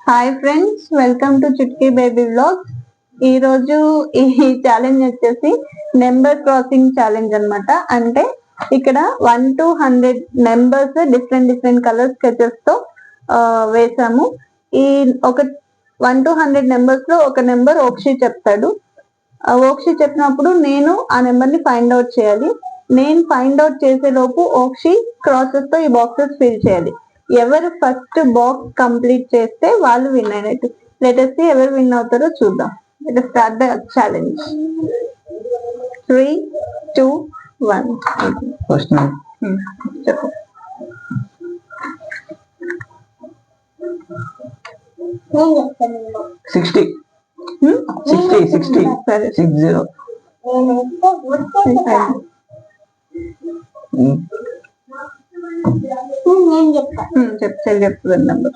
Hi friends, welcome to Chutki baby vlogs. ఈ రోజు ఈ ఛాలెంజ్ వచ్చేసి నెంబర్ క్రాసింగ్ ఛాలెంజ్ అన్నమాట. అంటే ఇక్కడ 1 to 100 numbers different colour sketches తో వేసాము. ఈ ఒక 1 to 100 నెంబర్స్ లో ఒక నెంబర్ ఓక్షి చెప్తాడు. ఓక్షి చెప్పినప్పుడు నేను ఆ నెంబర్ ని ఫైండ్ అవుట్ చేయాలి. నేను ఫైండ్ అవుట్ చేసే లోపు ఓక్షి క్రాసెస్ తో ఈ బాక్సెస్ ఫిల్ చేయాలి. ఎవరు ఫస్ట్ బాక్స్ కంప్లీట్ చేస్తే వాళ్ళు విన్ అయినట్టు. లెట్ us see ఎవరు విన్ అవుతారో చూద్దాం. Let us start the challenge. 3, 2, 1. First చెప్పు. సిక్స్టీ సరే 60. చెప్తుంది నెంబర్.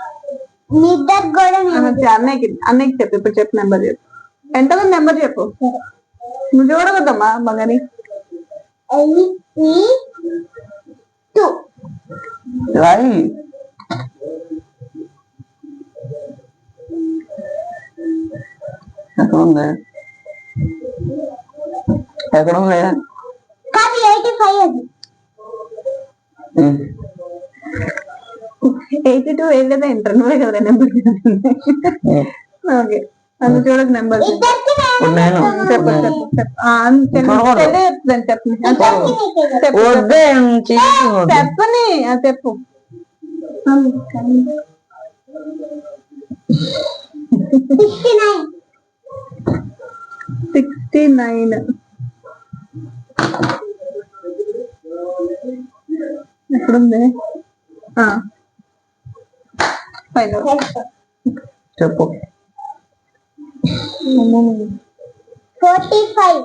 అన్నయ్యకి చెప్పు. ఇప్పుడు చెప్పు నెంబర్ చెప్పు. ఎంతమంది నెంబర్ చెప్పు. నువ్వు చూడవద్దమ్మా మగని. రాయి ఎక్కడ ఉంది 82 ఏం కదా ఇంటర్ నువ్వే కదా నెంబర్. ఓకే నన్ను చూడక నెంబర్ చెప్పని చెప్పు. 69. ఎక్కడుంది? చెప్పు. 45.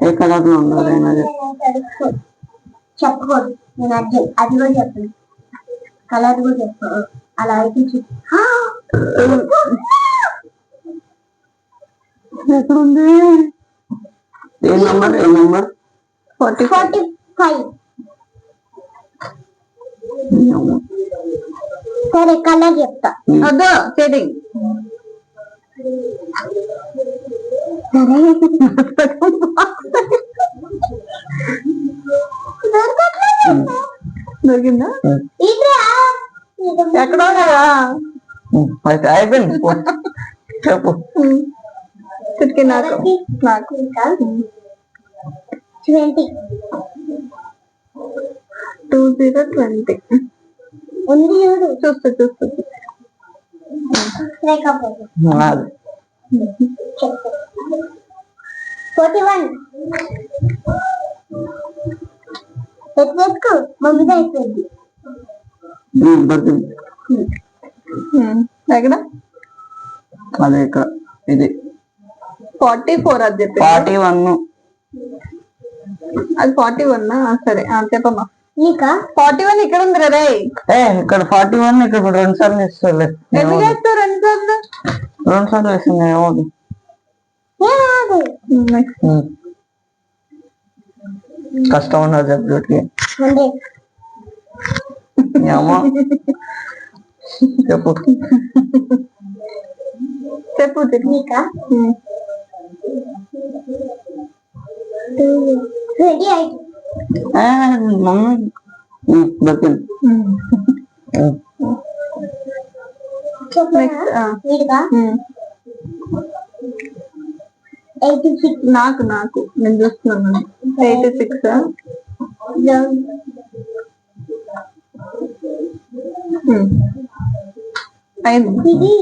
ఏ కలర్ లో ఉండాలి చెప్పకూడదు. నేను అది కూడా చెప్పను. కలర్ కూడా చెప్పు. అలా అయితే ఎక్కడుంది? ఏ నంబర్? 45. సరే కలర్ చెప్తా. వద్దు షేడింగ్. దొరికిందా? ఎక్కడో అయిపోయింది. చెప్పు. చుట్కీ నాకు 20. 2020 ఉంది చూడు. చూస్తూ 41. ఎట్లేసుకో మమ్మీ అయిపోయింది. ఎక్కడ? అదే ఇక్కడ. ఇది 44 అది చెప్పి. 41. అది 41. సరే చెప్పమ్మా. నీకా 41 ఇక్కడ ఉంది రే. ఇక్కడ 41 ఇక్కడ 2 సార్లు ఇస్తలే. ఎందుకు వేస్తావు 2 సార్లు? 2 సార్లు వేసింది ఏమవుతుంది? కష్టం ఉన్నది సబ్జెక్ట్కి. చెప్పు. చెప్పు. నీకా 28. మమ్మీ దొరికింది. నీకా 86. నాకు నేను చూస్తున్నాను. 86. ఇది